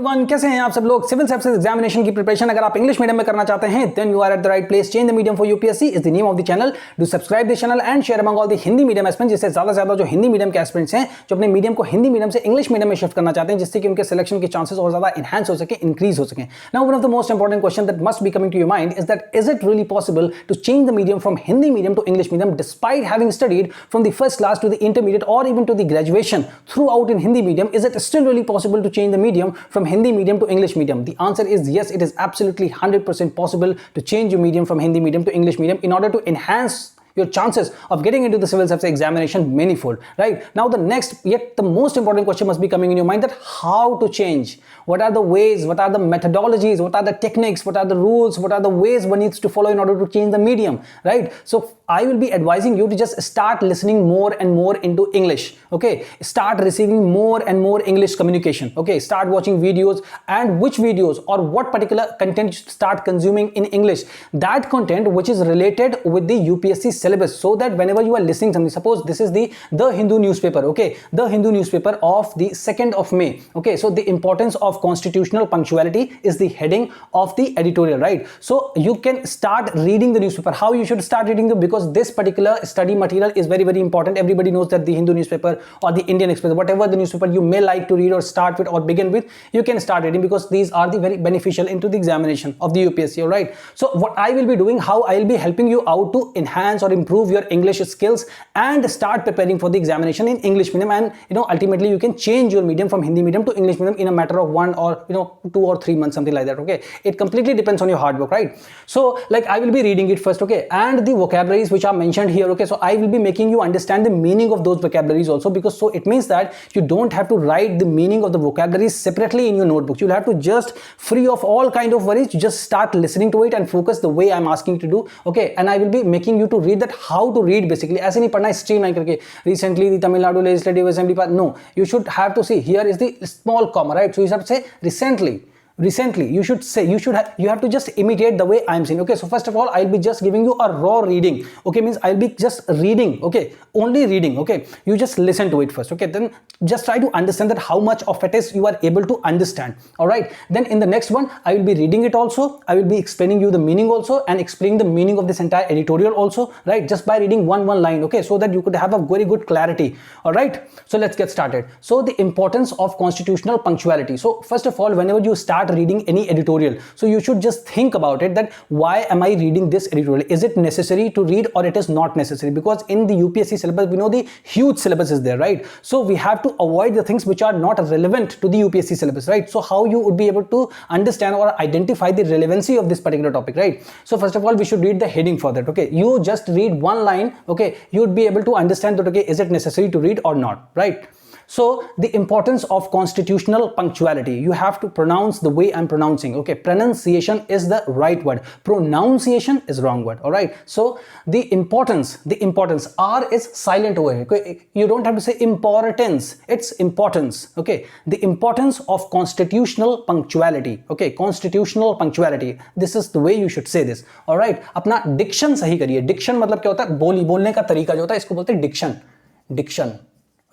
Everyone, कैसे हैं आप सब लोग। सिविल सर्विसेज एग्जामिनेशन की प्रिपरेशन अगर आप इंग्लिश मीडियम में करना चाहते हैं then you are at the right place. Change the medium for UPSC is the name of the channel. Do subscribe the channel and share among all the Hindi medium aspirants, जिससे ज्यादा से ज्यादा जो Hindi medium के एस्पिरेंट्स हैं जो अपने medium को हिंदी मीडियम से इंग्लिश मीडियम में शिफ्ट करना चाहते हैं, जिससे कि उनके सिलेक्शन के चांसेस और ज्यादा इंहांस हो सके, इंक्रीज हो सके। Now one of the most important question that must be coming to your mind is that is it really possible to change the medium from Hindi medium to English medium despite having studied from the first class to the intermediate और even to the graduation throughout in Hindi medium? Is it still really possible to change the medium from Hindi medium to English medium? The answer is yes, it is absolutely 100% possible to change your medium from Hindi medium to English medium in order to enhance your chances of getting into the civil service examination manifold. Right now, the next yet the most important question must be coming in your mind, that how to change, what are the ways, what are the methodologies, what are the techniques, what are the rules, what are the ways one needs to follow in order to change the medium, right? So I will be advising you to just start listening more and more into English. Okay, start receiving more and more English communication. Okay, start watching videos, and which videos or what particular content you should start consuming in English, that content which is related with the UPSC syllabus, so that whenever you are listening something, suppose this is the Hindu newspaper, okay, the Hindu newspaper of the 2nd of May, okay, so the importance of constitutional punctuality is the heading of the editorial, right? So you can start reading the newspaper. How you should start reading because this particular study material is very, very important. Everybody knows that the Hindu newspaper or the Indian Express, whatever the newspaper you may like to read or start with or begin with, you can start reading because these are the very beneficial into the examination of the UPSC, all right? So what I will be doing, how I will be helping you out to enhance or improve your English skills and start preparing for the examination in English medium, and ultimately you can change your medium from Hindi medium to English medium in a matter of 1 or 2 or 3 months, something like that. Okay, it completely depends on your hard work, right? So like I will be reading it first, okay, and the vocabularies which are mentioned here, okay, so I will be making you understand the meaning of those vocabularies also, because so it means that you don't have to write the meaning of the vocabularies separately in your notebook. You'll have to just free of all kind of worries, just start listening to it and focus the way I'm asking you to do, okay? And I will be making you to read that how to read basically. ऐसे नहीं पढ़ना streamline करके recently the Tamil Nadu Legislative Assembly part. No, you should have to see here is the small comma, right? So you have to say recently you should say, you have to just imitate the way I'm saying. Okay, so first of all I'll be just giving you a raw reading, okay, means I'll be just reading, okay, only reading, okay, you just listen to it first, okay, then just try to understand that how much of it is you are able to understand, all right? Then in the next one I will be reading it also, I will be explaining you the meaning also and explaining the meaning of this entire editorial also, right, just by reading one line, okay, so that you could have a very good clarity, all right? So let's get started. So the importance of constitutional punctuality. So first of all, whenever you start reading any editorial, so you should just think about it, that why am I reading this editorial? Is it necessary to read or it is not necessary? Because in the UPSC syllabus, we know the huge syllabus is there, right? So we have to avoid the things which are not relevant to the UPSC syllabus, right? So how you would be able to understand or identify the relevancy of this particular topic, right? So first of all, we should read the heading for that, okay? You just read one line, okay, you would be able to understand that, okay, is it necessary to read or not, right? So the importance of constitutional punctuality, you have to pronounce the way I'm pronouncing, okay? Pronunciation is the right word, pronunciation is wrong word, all right? So the importance, R is silent over here, okay? You don't have to say importance, it's importance, okay? The importance of constitutional punctuality, okay? Constitutional punctuality, this is the way you should say this, all right? अपना diction सही करिए. Diction मतलब क्या होता है? बोलने का तरीका जो होता है, इसको बोलते हैं diction.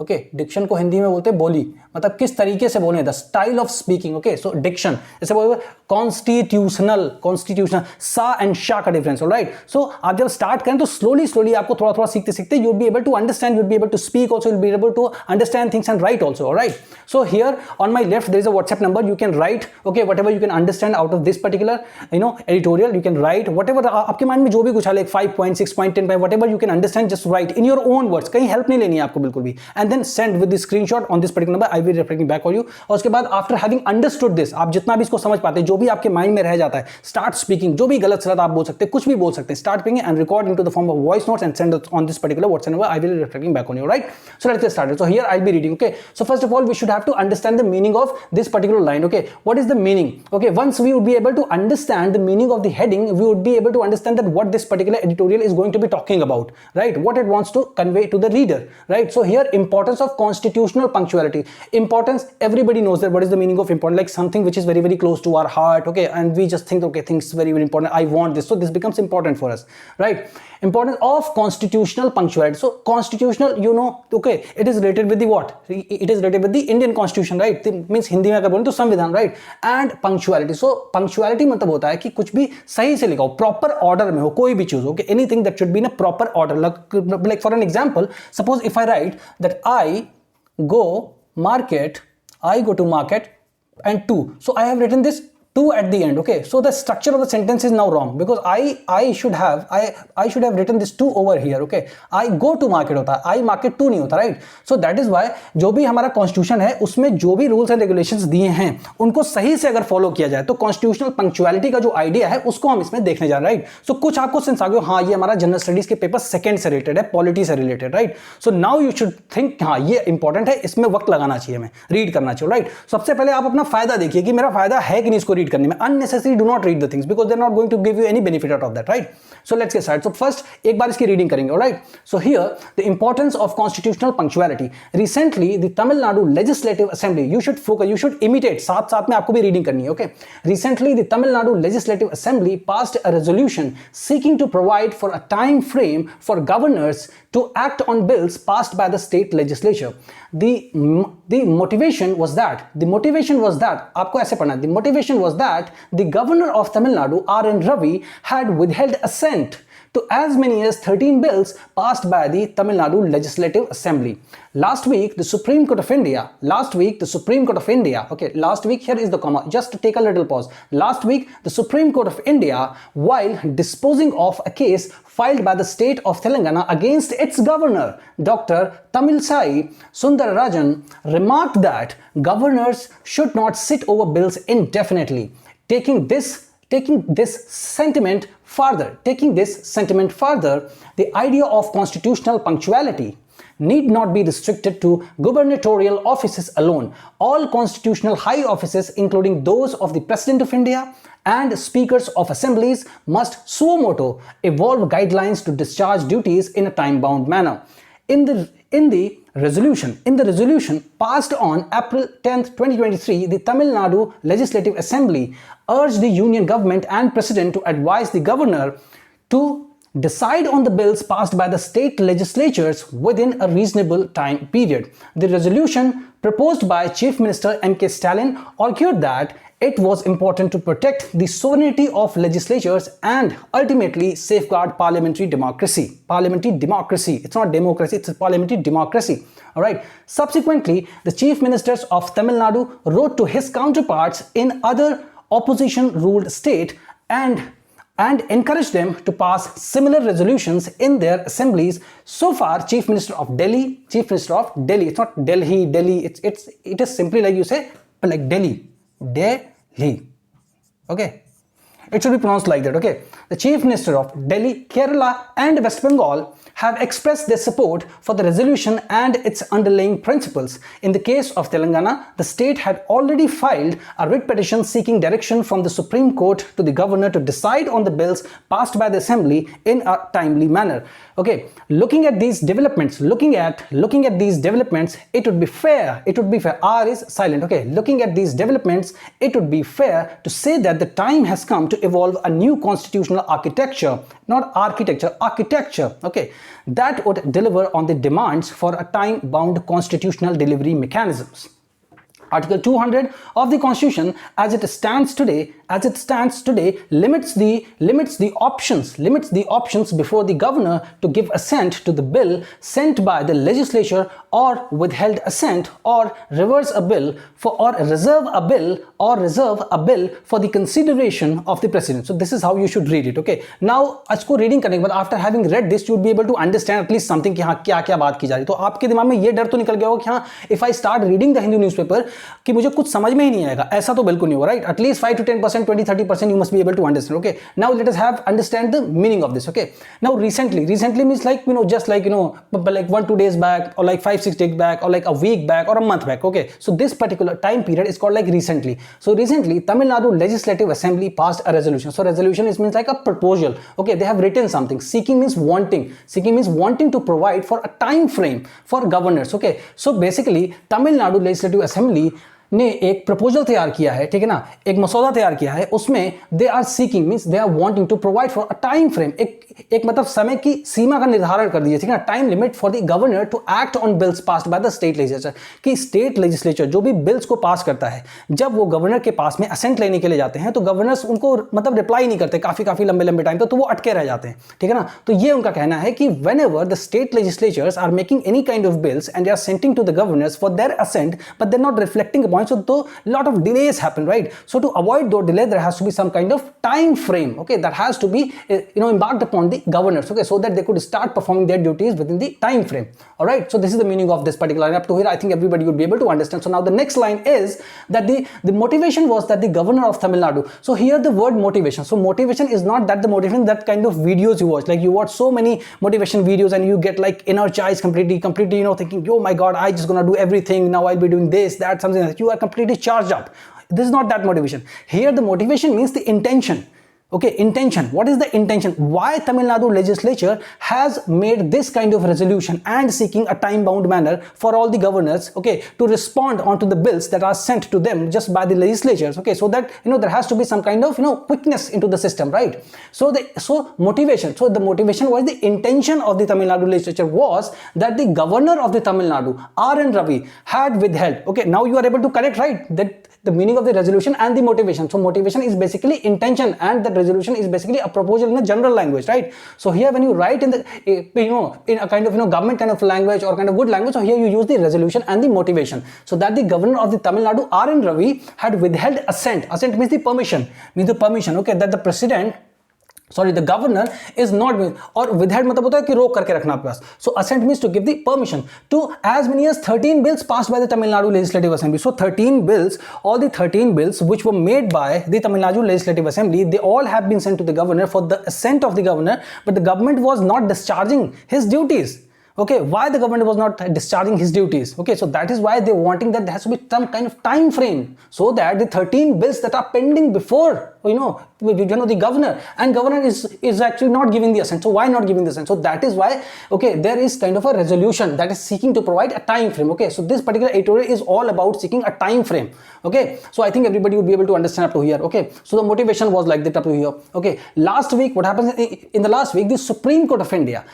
ओके, डिक्शन को हिंदी में बोलते हैं बोली, मतलब किस तरीके से बोले, the style of speaking, okay? So diction, जैसे बोलते हैं कॉन्स्टिट्यूशनल, सा एंड शा का डिफरेंस, ऑलराइट? सो आप जब स्टार्ट करें तो स्लोली आपको थोड़ा सीखते you be able to understand, you be able to speak also, you be able to understand things and write also, alright? So here on my left there is a WhatsApp number, you can write, okay, whatever you can understand out of this particular editorial, you can write whatever आपके mind में जो भी कुछ है, like 5 point, 6 point, 10 point, whatever you can understand, just write in your own words, कहीं help नहीं लेनी है आपको बिल्कुल भी, and then send with this screenshot on this particular number, I will reflecting back for you. और उसके बाद आफ्टर हैविंग अंडरस्टूड दिस, आप जितना भी इसको समझ पाते हैं, जो भी आपके माइंड में रह जाता है, स्टार्ट स्पीकिंग, जो भी गलत सलत आप बोल सकते हैं, कुछ भी बोल सकते हैं, start speaking and record into the form of voice notes and send on this particular WhatsApp number, I will reflecting back on you, right? So let's get started. So here I will be reading, okay? So first of all we should have to understand the meaning of this particular line, okay? What is the meaning? Okay, once we would be able to understand the meaning of the heading, we would be able to understand that what this particular editorial is going to be talking about, right? What it wants to convey to the reader, right? So here importance of constitutional punctuality. Importance, everybody knows that what is the meaning of important, like something which is very, very close to our heart, okay, and we just think, okay, things very, very important, I want this, so this becomes important for us, right? Importance of constitutional punctuality. So constitutional, you know, okay, it is related with the what? It is related with the Indian constitution, right? It means Hindi में अगर बोलें तो संविधान, right? And punctuality. So punctuality मतलब होता है कि कुछ भी सही से लिखा हो, proper order में हो, कोई भी चीज हो, okay, anything that should be in a proper order. Like for an example, suppose if I write that I go to market and two. So I have written this two at the end, okay? So the structure of the sentence is now wrong because I should have written this two over here, okay? I go to market होता है, I market two नहीं होता, right? So that is why जो भी हमारा constitution है उसमें जो भी रूल्स एंड रेगुलेशंस दिए हैं उनको सही से अगर फॉलो किया जाए तो कॉन्स्टिट्यूशनल पंक्चुअलिटी का जो आइडिया है उसको हम इसमें देखने जा रहे हैं, राइट? सो कुछ आपको सेंस आ गया, हाँ ये हमारा जनरल स्टडीज के पेपर सेकंड से रिलेटेड है, पॉलिटी से related, right? So now you should think हाँ ये इंपॉर्टेंट है, इसमें वक्त लगाना चाहिए, हमें रीड करना चाहिए, राइट? सबसे पहले आप अपना फायदा देखिए कि मेरा फायदा है कि नहीं इसको रीड करने में. Unnecessary do not read the things because they're not going to give you any benefit out of that, right? So let's get started. So first एक बार इसकी रीडिंग करेंगे, alright? So here the importance of constitutional punctuality. Recently the Tamil Nadu Legislative Assembly, you should focus, you should imitate, साथ साथ में आपको भी reading करनी है, okay? Recently the Tamil Nadu Legislative Assembly passed a resolution seeking to provide for a time frame for governors to act on bills passed by the state legislature. The motivation was that आपको ऐसे पढ़ना है, the motivation was that the governor of Tamil Nadu, R.N. Ravi, had withheld assent to as many as 13 bills passed by the Tamil Nadu Legislative Assembly. Last week, the Supreme Court of India, okay, last week, here is the comma, just to take a little pause. Last week, the Supreme Court of India, while disposing of a case filed by the state of Telangana against its governor, Dr. Tamilisai Sundararajan, remarked that governors should not sit over bills indefinitely. Taking this sentiment further, the idea of constitutional punctuality need not be restricted to gubernatorial offices alone. All constitutional high offices, including those of the President of India and speakers of assemblies, must suo motu evolve guidelines to discharge duties in a time-bound manner. In the resolution passed on April 10th, 2023, the Tamil Nadu Legislative Assembly urged the union government and president to advise the governor to decide on the bills passed by the state legislatures within a reasonable time period. The resolution proposed by Chief Minister M.K. Stalin argued that it was important to protect the sovereignty of legislatures and ultimately safeguard parliamentary democracy. It's not democracy, it's a parliamentary democracy. Alright. Subsequently, the Chief Ministers of Tamil Nadu wrote to his counterparts in other opposition-ruled state and encouraged them to pass similar resolutions in their assemblies. So far, Chief Minister of Delhi, it's not Delhi, it is simply like you say, like Delhi. Okay, it should be pronounced like that, okay? The Chief Minister of Delhi, Kerala and West Bengal have expressed their support for the resolution and its underlying principles. In the case of Telangana, the state had already filed a writ petition seeking direction from the Supreme Court to the governor to decide on the bills passed by the assembly in a timely manner. Okay, looking at these developments, it would be fair, R is silent, okay? Looking at these developments, it would be fair to say that the time has come to evolve a new constitutional architecture, okay, that would deliver on the demands for a time-bound constitutional delivery mechanisms. Article 200 of the Constitution, as it stands today, limits the options before the governor to give assent to the bill sent by the legislature or withheld assent or reserve a bill for the consideration of the president. So this is how you should read it. Okay. Now, इसको reading करने के बाद, after having read this, you would be able to understand at least something कि हाँ क्या क्या बात की जा रही है. तो आपके दिमाग में ये डर तो निकल गया होगा कि हाँ, if I start reading the Hindu newspaper, कि मुझे कुछ समझ में ही नहीं आएगा, ऐसा तो बिल्कुल नहीं होगा, right? At least 5 to 10%, 20-30% you must be able to understand. Okay, now let us have understand the meaning of this. Okay, now recently means like, you know, just like, you know, like 1-2 days back, or like 5-6 days back, or like a week back, or a month back. Okay, so this particular time period is called like recently. So recently Tamil Nadu Legislative Assembly passed a resolution. So resolution is means like a proposal. Okay, they have written something. Seeking means wanting to provide for a time frame for governors. Okay, so basically Tamil Nadu Legislative Assembly ने एक proposal तैयार किया है, ठीक है ना, एक मसौदा तैयार किया है, उसमें they are seeking means they are wanting to provide for a time frame, एक मतलब समय की सीमा का निर्धारण कर दिया, ठीक है ना, time limit for the governor to act on bills passed by the state legislature, कि स्टेट लेजिस्लेचर जो भी बिल्स को पास करता है, जब वो गवर्नर के पास में असेंट लेने के लिए जाते हैं तो गवर्नर्स उनको मतलब रिप्लाई नहीं करते काफी लंबे टाइम तक, तो वो अटके रह जाते हैं, ठीक है ना। तो ये उनका कहना है कि whenever the state legislatures are making any kind of bills and they are sending to the governors for their assent, but they're not reflecting upon it, so lot of delays happen, right? So to avoid those delays, there has to be some kind of time frame, okay, that has to be embarked upon the governors, okay, so that they could start performing their duties within the time frame. All right, so this is the meaning of this particular line. Up to here I think everybody would be able to understand. So now the next line is that the motivation was that the governor of Tamil Nadu, so here the word motivation, so motivation is not that the motivation that kind of videos you watch, like you watch so many motivation videos and you get like energized completely, you know, thinking, oh my god, I just gonna do everything, now I'll be doing this, that, something like that. You are completely charged up. This is not that motivation. Here the motivation means the intention. Okay, intention. What is the intention? Why Tamil Nadu legislature has made this kind of resolution and seeking a time-bound manner for all the governors, okay, to respond onto the bills that are sent to them just by the legislatures, okay, so that there has to be some kind of quickness into the system, right? So motivation. So the motivation was the intention of the Tamil Nadu legislature was that the governor of the Tamil Nadu, R.N. Ravi, had withheld. Okay, now you are able to connect, right? That the meaning of the resolution and the motivation. So motivation is basically intention and the resolution is basically a proposal in a general language, right? So here when you write in the in a kind of government kind of language or kind of good language, so here you use the resolution and the motivation. So that the governor of the Tamil Nadu, R.N. Ravi, had withheld assent. Assent means the permission, okay, that the president, the governor is not, or withheld मतलब होता है कि रोक करके रखना आपके पास. So assent means to give the permission to as many as 13 bills passed by the Tamil Nadu Legislative Assembly. So 13 bills, all the 13 bills which were made by the Tamil Nadu Legislative Assembly, they all have been sent to the governor for the assent of the governor, but the government was not discharging his duties. Okay, why the government was not discharging his duties? Okay, so that is why they wanting that there has to be some kind of time frame, so that the 13 bills that are pending before the governor, and governor is actually not giving the assent. So why not giving the assent? So that is why, okay, there is kind of a resolution that is seeking to provide a time frame. Okay, so this particular editorial is all about seeking a time frame. Okay, so I think everybody would be able to understand up to here. Okay, so the motivation was like that up to here. Okay, last week what happens in the last week, the Supreme Court of India,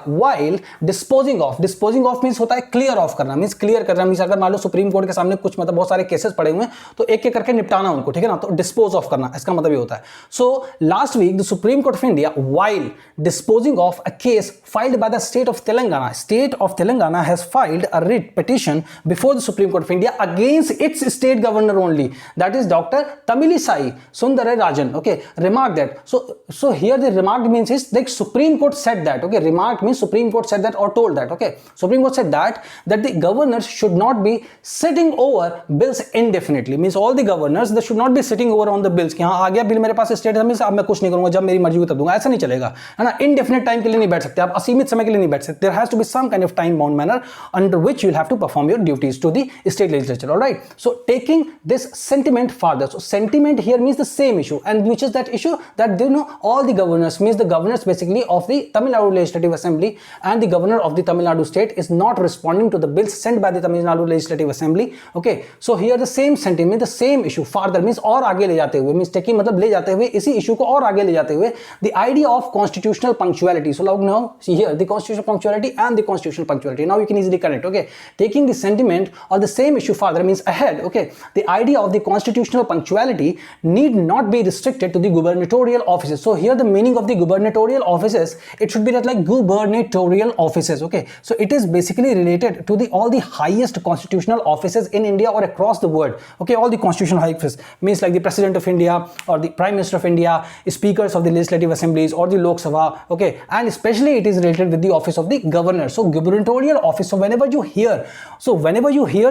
while disposing of means होता है clear off करना, means clear करना, means अगर मान लो supreme court के सामने कुछ मतलब बहुत सारे केसेस पड़े हुए हैं तो एक एक करके निपटाना उनको, ठीक है ना, तो डिस्पोज ऑफ करना, इसका मतलब ये होता है. So last week the Supreme Court of India while disposing of a case filed by the state of Telangana has filed a writ petition before the Supreme Court of India against its state governor only, that is Dr. Tamilisai Sundararajan. Okay, remark that. So here the remark means is like Supreme Court said that. Okay, remark means Supreme Court said that or told that. Okay, Supreme Court said that the governors should not be sitting over bills indefinitely, means all the governors they should not be sitting over on the bills कि हाँ आ गया bill मेरे पास state में, अब मैं कुछ नहीं करूंगा, जब मेरी मर्जी हुई तब दूंगा, ऐसा नहीं चलेगा, है ना. इंडेफिनिट टाइम के लिए नहीं बैठ सकते आप, असीमित समय के लिए नहीं बैठ सकते. There has to be some kind of time bound manner under which you will have to perform your duties to the state legislature. Alright, so taking this sentiment further, so sentiment here means the same issue, and which is that issue that all the governors, means the governors basically of the Tamil Nadu Legislative Assembly and the governor of the Tamil Nadu state is not responding to the bills sent by the Tamil Nadu Legislative Assembly. Okay, so here the same sentiment, the same issue further means और आगे ले जाते हुए, means taking मतलब ले जाते हुए इसी issue को और आगे ले जाते हुए, the idea of constitutional punctuality. So now see here the constitutional punctuality and the constitutional punctuality. Now you can easily connect. Okay, taking the sentiment or the same issue further means ahead. Okay, the idea of the constitutional punctuality need not be restricted to the gubernatorial offices. So here the meaning of the gubernatorial offices, it should be that like gubernatorial offices. Okay, so it is basically related to all the highest constitutional offices in India or across the world. Okay, all the constitutional offices, means like the President of India or the Prime Minister of India, speakers of the legislative assemblies or the Lok Sabha, okay, and especially it is related with the office of the governor. So gubernatorial office. So whenever you hear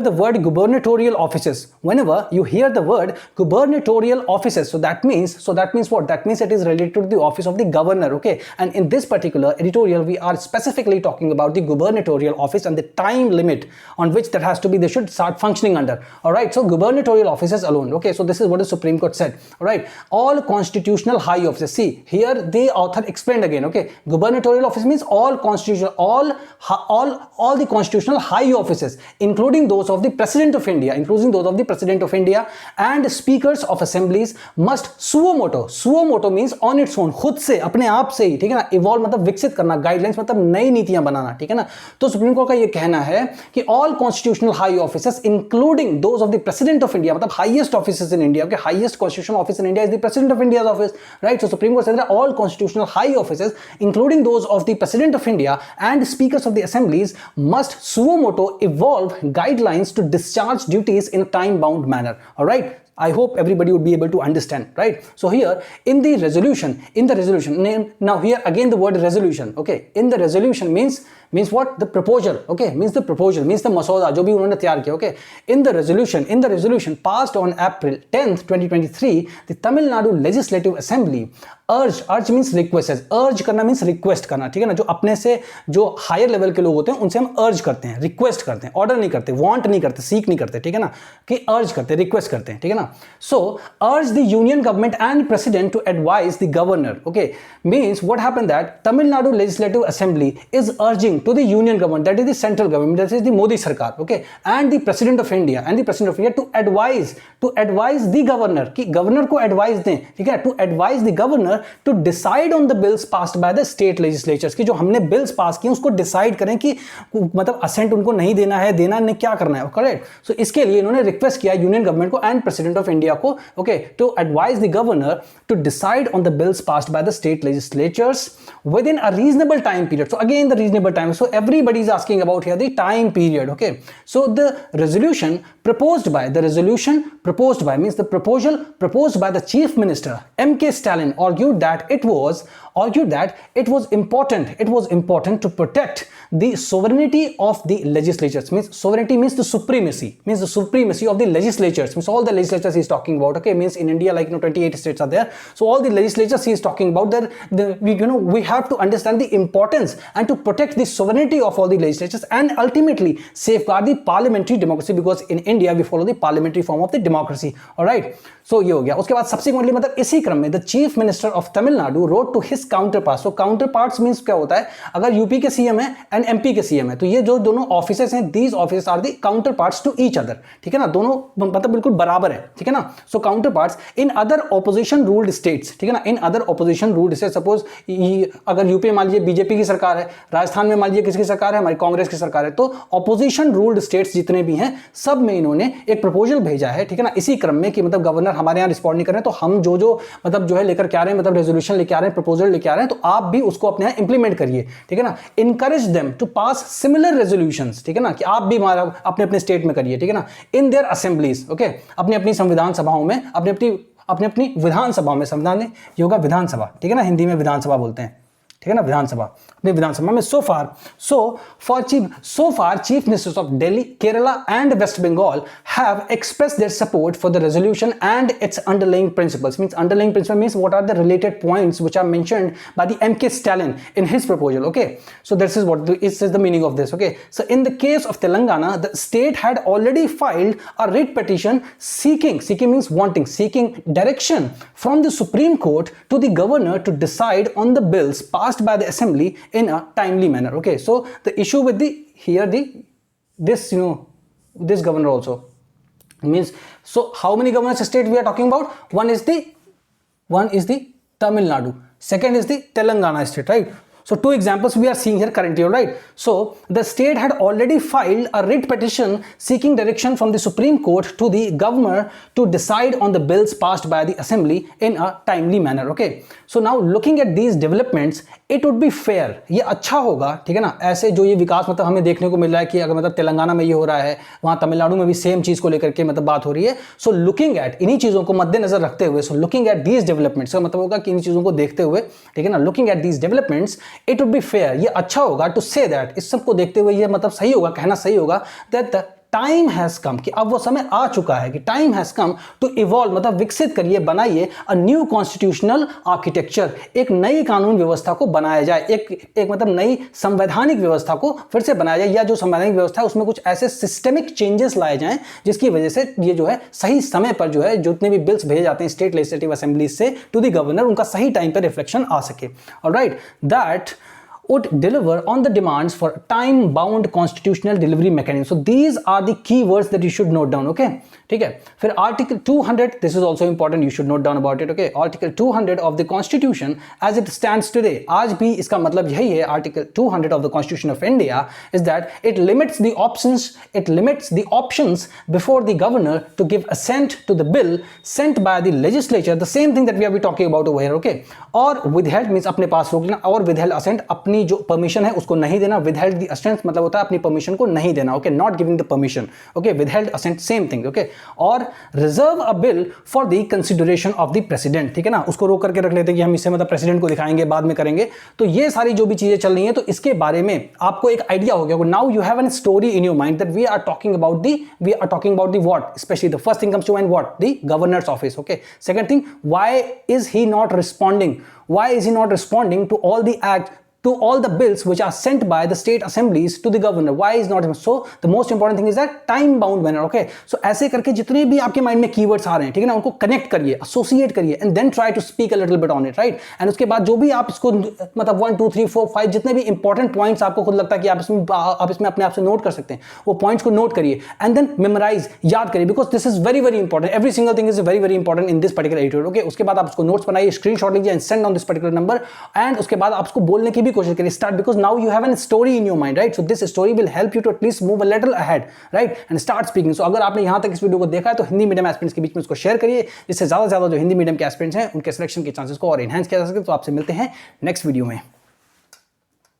the word gubernatorial offices, whenever you hear the word gubernatorial offices, so that means what? That means it is related to the office of the governor, okay. And in this particular editorial, we are specifically talking about the gubernatorial office and the time limit on which that has to be, they should start functioning under. All right, so gubernatorial offices alone, okay. So this is what the Supreme Court said. All right, all constitutional high offices. See here, the author explained again, okay. Gubernatorial office means all constitutional, all the constitutional high offices, including those of the President of India, and speakers of assemblies must suo moto means on its own, खुद से, अपने आप से ही, ठीक है ना, evolve मतलब विकसित करना, गाइडलाइंस मतलब नई नीतियां बनाना, ठीक है ना. तो सुप्रीम कोर्ट का ये कहना है कि all constitutional high officers including those of the president of India, मतलब highest officers in India, okay, highest constitutional office in India is the president of India's office, right. So supreme court said all constitutional high officers including those of the president of India and speakers of the assemblies must suo moto evolve guidelines to discharge duties in a time bound manner. All right, I hope everybody would be able to understand, right? So here in the resolution, now here again the word resolution, okay, in the resolution means what? The proposal, okay, means the proposal, means the masauda जो भी उन्होंने तैयार किया, okay. In the resolution passed on April 10th 2023, the Tamil Nadu Legislative Assembly urge means request, urge करना means request करना, ठीक है ना, जो अपने से जो हायर लेवल के लोग होते हैं उनसे हम urge करते हैं, रिक्वेस्ट करते हैं, ऑर्डर नहीं करते, वांट नहीं करते, सीक नहीं करते, ठीक है ना, कि urge करते हैं, रिक्वेस्ट करते हैं, ठीक है ना. So urge the union government and president to advise the governor, okay, means what happened that Tamil Nadu Legislative Assembly is urging to the union government, that is the central government, that is the Modi Sarkar, okay, and the President of India to advise the governor, कि governor को advice दें, ठीक है, to advise the governor to decide on the bills passed by the state legislatures, कि जो हमने bills पास किए उसको decide करें कि मतलब assent उनको नहीं देना है, देना नहीं, क्या करना है, करेक्ट. सो इसके लिए इन्होंने रिक्वेस्ट किया यूनियन गवर्नमेंट को एंड प्रेसिडेंट ऑफ इंडिया को, okay, to advise the governor to decide on the bills passed by the state legislatures within a reasonable time period. So again the reasonable time, so everybody is asking about here the time period, okay. So the resolution proposed by means the proposal proposed by the chief minister M.K. Stalin argued that it was important to protect the sovereignty of the legislatures, means sovereignty means the supremacy of the legislatures, means all the legislatures he is talking about, okay, means in India like 28 states are there, so all the legislatures he is talking about there, we have to understand the importance and to protect the sovereignty of all the legislatures and ultimately safeguard the parliamentary democracy, because in India we follow the parliamentary form of the democracy. All right, so ये हो गया. उसके बाद subsequently मतलब इसी क्रम में the chief minister of Tamil Nadu wrote to his counterparts. So counterparts means क्या होता है, अगर यूपी के सीएम है एंड एमपी के सीएम है तो ये जो दोनों ऑफिसर्स हैं, these officers are the counterparts to each other, ठीक है ना, दोनों मतलब बिल्कुल बराबर है, ठीक है ना. So counterparts in other opposition ruled states, ठीक है ना, in other opposition ruled states, suppose अगर यूपी में मान लीजिए बीजेपी की सरकार है, राजस्थान में मान लीजिए किसकी सरकार है, हमारी कांग्रेस की सरकार है, तो ऑपोजिशन रूल्ड स्टेट्स जितने भी हैं सब में इन्होंने एक प्रपोजल भेजा है, ठीक है ना, इसी क्रम में कि मतलब गवर्नर हमारे यहाँ रिस्पॉन्ड नहीं कर रहे हैं तो हम जो मतलब जो है लेकर के आ रहे हैं, मतलब रेजोल्यूशन लेके आ रहे हैं, प्रपोजल लेके आ रहे हैं, तो आप भी उसको अपने यहाँ इंप्लीमेंट करिए, ठीक है ना. Encourage them to pass similar resolutions, ठीक है ना, कि आप भी अपने अपने स्टेट में करिए, ठीक है ना, इन देयर असेंबलीज, ओके, अपनी अपनी संविधान सभाओं में, अपनी अपनी विधानसभा में, संविधान में ये होगा विधानसभा, ठीक है ना, हिंदी में विधानसभा बोलते हैं, ठीक है ना, विधानसभा, अपनी विधानसभा में. so far chief ministers of Delhi, Kerala and West Bengal have expressed their support for the resolution and its underlying principles. Means underlying principle means what are the related points which are mentioned by the M.K. Stalin in his proposal, okay. So this is what is the meaning of this, okay. So in the case of Telangana, the state had already filed a writ petition seeking means wanting, seeking direction from the Supreme Court to the governor to decide on the bills passed by the assembly in a timely manner, okay. So the issue with this governor also means, so how many governors state we are talking about? One is the Tamil Nadu, second is the Telangana state, right. So two examples we are seeing here currently, all right? So the state had already filed a writ petition seeking direction from the Supreme Court to the governor to decide on the bills passed by the assembly in a timely manner. Okay, so now looking at these developments, it would be fair, ये अच्छा होगा, ठीक है ना, ऐसे जो ये विकास मतलब हमें देखने को मिल रहा है कि अगर मतलब तेलंगाना में ये हो रहा है, वहां तमिलनाडु में भी सेम चीज को लेकर के मतलब बात हो रही है. सो लुकिंग एट, इन्हीं चीजों को मद्देनजर रखते हुए, so looking at these developments का मतलब होगा कि इन चीजों को देखते हुए, ठीक है ना, looking at these developments, it would be fair, ये अच्छा होगा टू से दैट, इस सबको देखते हुए ये मतलब सही होगा, कहना सही होगा that the time has come, कि अब वो समय आ चुका है कि time has come to evolve, मतलब विकसित करिए, बनाइए अ न्यू कॉन्स्टिट्यूशनल आर्किटेक्चर, एक नई कानून व्यवस्था को बनाया जाए, एक मतलब नई संवैधानिक व्यवस्था को फिर से बनाया जाए, या जो संवैधानिक व्यवस्था है उसमें कुछ ऐसे सिस्टमिक चेंजेस लाए जाएं जिसकी वजह से ये जो है सही समय पर जो है जितने भी बिल्स भेजे जाते हैं स्टेट लेजिस्लेटिव असेंबलीज से टू द गवर्नर, उनका सही टाइम पर रिफ्लेक्शन आ सके. Alright, that would deliver on the demands for time-bound constitutional delivery mechanism. So these are the key words that you should note down. Okay, ठीक है. फिर Article 200, this is also important, you should note down about it. Okay, Article 200 of the Constitution as it stands today. आज भी इसका मतलब यही है. Article 200 of the Constitution of India is that it limits the options before the governor to give assent to the bill sent by the legislature. The same thing that we have been talking about over here. Okay, और withheld means अपने पास रोक लेना, और withheld assent अपनी जो permission है उसको नहीं देना. विदहेल्ड द असेंट मतलब होता है अपनी परमिशन को नहीं देना. Okay, not giving the permission. Okay, withheld assent same thing. Okay, और reserve a bill for the consideration of the president, ठीक है ना, उसको रोक करके रख लेते हैं कि हम इसे मतलब प्रेसिडेंट को दिखाएंगे, बाद में करेंगे. तो ये सारी जो भी चीजें चल रही हैं, तो इसके बारे में आपको एक आइडिया हो गया. Now you have an story in your mind that we are talking about the what, specially the first thing comes to mind, what, the governor's office. Okay, second thing, why is he not responding to all the act, to all the bills which are sent by the state assemblies to the governor. Why is not? So the most important thing is that time bound manner. Okay, so ऐसे करके जितने भी आपके mind में keywords आ रहे हैं, ठीक है ना, उनको कनेक्ट करिए, एसोसिएट करिए, and then try to speak a little bit on it, right. एंड उसके बाद जो भी आप इसको मतलब 1 2 3 4 5 जितने भी इंपॉर्टेंट पॉइंट्स आपको खुद लगता है कि आप इसमें अपने आप से नोट कर सकते हैं, वो पॉइंट्स को नोट करिए एंड देन मेमोराइज, याद करिए, because this is very very important. Every single thing is very very important in this particular editorial. Okay, उसके बाद आप उसको नोट्स बनाइए, स्क्रीनशॉट लीजिए and send on this particular number, and उसके बाद आप उसको बोलने की भी कोशिश करिए. Start, because now you have a story in your mind, right? So this story will help you to at least move a little ahead, right? And start speaking. So अगर आपने यहाँ तक इस वीडियो को देखा है तो हिंदी मीडियम एस्पिरेंट्स के बीच में इसको शेयर करिए, जिससे ज़्यादा से ज़्यादा जो हिंदी मीडियम के एस्पिरेंट्स हैं उनके सिलेक्शन के चांसेस को और एनहांस किया जा सके. तो आपसे मिलते हैं नेक्स्ट वीडियो में.